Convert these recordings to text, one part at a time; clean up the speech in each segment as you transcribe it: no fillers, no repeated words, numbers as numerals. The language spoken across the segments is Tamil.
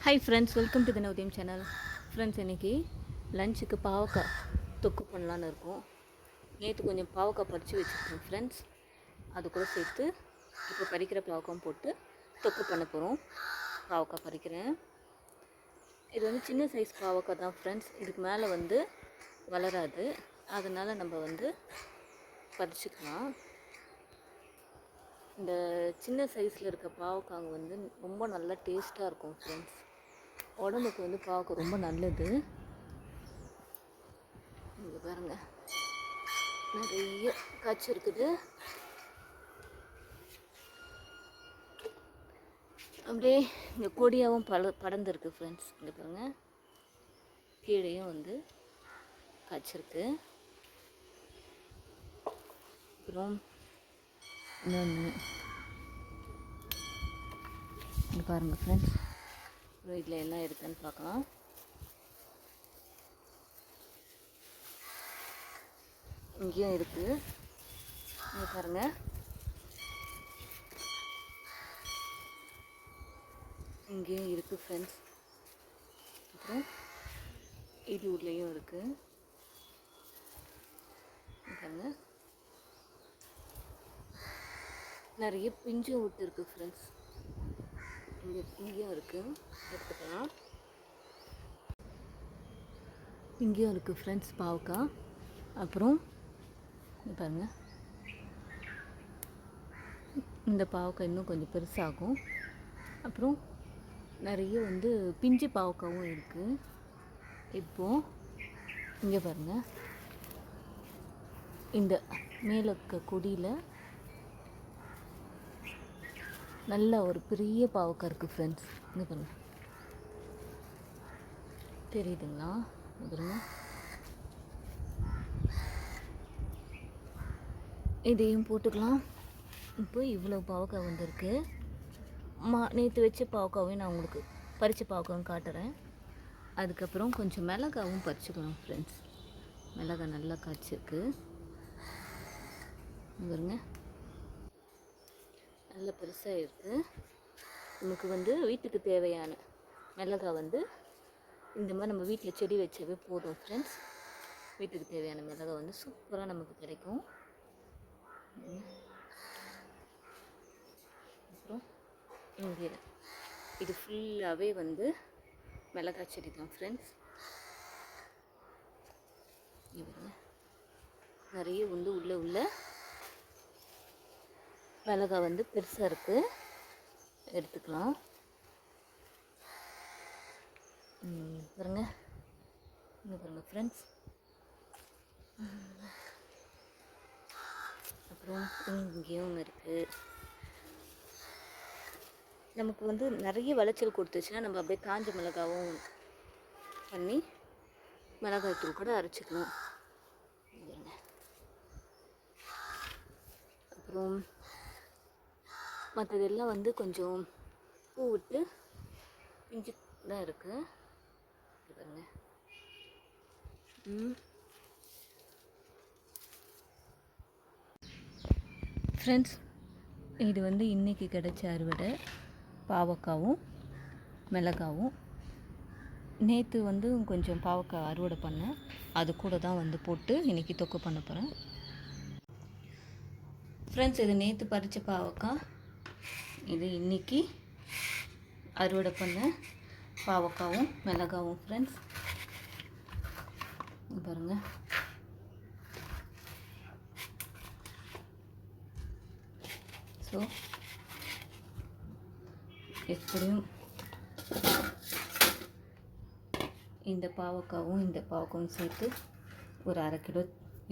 Hi friends, welcome to the நவதீம் சேனல். ஃப்ரெண்ட்ஸ், இன்றைக்கி லஞ்சுக்கு பாவக்காய் தொக்கு பண்ணலான்னு இருக்கோம். நேற்று கொஞ்சம் பாவக்காய் பறித்து வச்சுருக்கோம் ஃப்ரெண்ட்ஸ். அது கூட சேர்த்து இப்போ பறிக்கிற பாவக்காயும் போட்டு தொக்கு பண்ண போகிறோம். பாவக்காய் பறிக்கிறேன். இது வந்து சின்ன சைஸ் பாவக்காய் தான் ஃப்ரெண்ட்ஸ். இதுக்கு மேலே வந்து வளராது. அதனால் நம்ம வந்து பறிச்சுக்கலாம். இந்த சின்ன சைஸில் இருக்க பாவக்காய் வந்து ரொம்ப நல்லா டேஸ்ட்டாக இருக்கும் ஃப்ரெண்ட்ஸ். உடம்புக்கு வந்து பாவக்காய் ரொம்ப நல்லது. இங்கே பாருங்கள், நிறைய காய்ச்சி இருக்குது. அப்படியே இங்கே கொடியாகவும் படர்ந்துருக்கு ஃப்ரெண்ட்ஸ். இங்கே பாருங்கள், கீழேயும் வந்து காய்ச்சிருக்கு. அப்புறம் இன்னொன்று இங்கே பாருங்கள் ஃப்ரெண்ட்ஸ். அப்புறம் இதில் என்ன இருக்குன்னு பார்க்கலாம். இங்கேயும் இருக்குது. இங்கே பாருங்கள், இங்கேயும் இருக்குது ஃப்ரெண்ட்ஸ். அப்புறம் இது ஊர்லேயும் இருக்குது. பாருங்கள், நிறைய பிஞ்சும் விட்டு இருக்குது ஃப்ரெண்ட்ஸ். இங்கேயும் இருக்குது, எடுத்துக்கலாம். இங்கேயும் இருக்குது ஃப்ரெண்ட்ஸ் பாவக்காய். அப்புறம் பாருங்கள், இந்த பாவக்காய் இன்னும் கொஞ்சம் பெருசாகும். அப்புறம் நிறைய வந்து பிஞ்சு பாவக்காவும் இருக்குது. இப்போது இங்கே பாருங்கள், இந்த மேலே இருக்க கொடியில் நல்ல ஒரு பெரிய பாவக்காய் இருக்குது ஃப்ரெண்ட்ஸ். இங்கே பாருங்கள், தெரியுதுங்களா? பாருங்கள், இதையும் போட்டுக்கலாம். இப்போ இவ்வளோ பாவக்காய் வந்திருக்கு. நேற்று வச்ச பாவக்காவையும் நான் உங்களுக்கு பறித்த பாவக்காவும் காட்டுறேன். அதுக்கப்புறம் கொஞ்சம் மிளகாவும் பறிச்சுக்கலாம் ஃப்ரெண்ட்ஸ். மிளகாய் நல்லா காய்ச்சிருக்கு. பாருங்க, நல்ல பெருசாக இருக்குது. நமக்கு வந்து வீட்டுக்கு தேவையான மிளகாய் வந்து இந்த மாதிரி நம்ம வீட்டில் செடி வச்சவே போதும் ஃப்ரெண்ட்ஸ். வீட்டுக்கு தேவையான மிளகாய் வந்து சூப்பராக நமக்கு கிடைக்கும். அப்புறம் இங்கே இது ஃபுல்லாகவே வந்து மிளகாய் செடி தான் ஃப்ரெண்ட்ஸ். நிறைய வந்து உள்ள மிளகாய் வந்து பெருசாக இருக்குது, எடுத்துக்கலாம். பாருங்க, இங்கே பாருங்கள் ஃப்ரெண்ட்ஸ். அப்புறம் இங்கேயும் ஒன்று இருக்குது. நமக்கு வந்து நிறைய விளைச்சல் கொடுத்துச்சுன்னா நம்ம அப்படியே காஞ்ச மிளகாவும் பண்ணி மிளகாய் தூள் கூட அரைச்சிக்கலாம். அப்புறம் மற்றதெல்லாம் வந்து கொஞ்சம் பூ விட்டு பிஞ்சு தான் இருக்குது. பாருங்க ஃப்ரெண்ட்ஸ், இது வந்து இன்றைக்கி கிடைச்ச அறுவடை பாவக்காவும் மிளகாவும். நேற்று வந்து கொஞ்சம் பாவக்காய் அறுவடை பண்ணேன், அது கூட தான் வந்து போட்டு இன்றைக்கி தொக்கு பண்ண போகிறேன் ஃப்ரெண்ட்ஸ். இது நேற்று பறித்த பாவக்காய், இது இன்றைக்கி அறுவடை பண்ண பாவக்காவும் மிளகாவும் ஃப்ரெண்ட்ஸ். பாருங்கள், ஸோ எப்படியும் இந்த பாவக்காவும் சேர்த்து ஒரு 1/2 கிலோ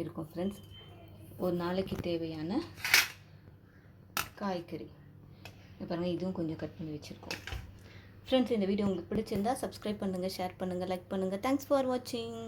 இருக்கும் ஃப்ரெண்ட்ஸ். ஒரு நாளைக்கு தேவையான காய்கறி பாருங்கள். இதுவும் கொஞ்சம் கட் பண்ணி வச்சுருக்கோம் ஃப்ரெண்ட்ஸ். இந்த வீடியோ உங்களுக்கு பிடிச்சிருந்தா சப்ஸ்கிரைப் பண்ணுங்கள், ஷேர் பண்ணுங்கள், லைக் பண்ணுங்கள். தேங்க்ஸ் ஃபார் வாட்சிங்.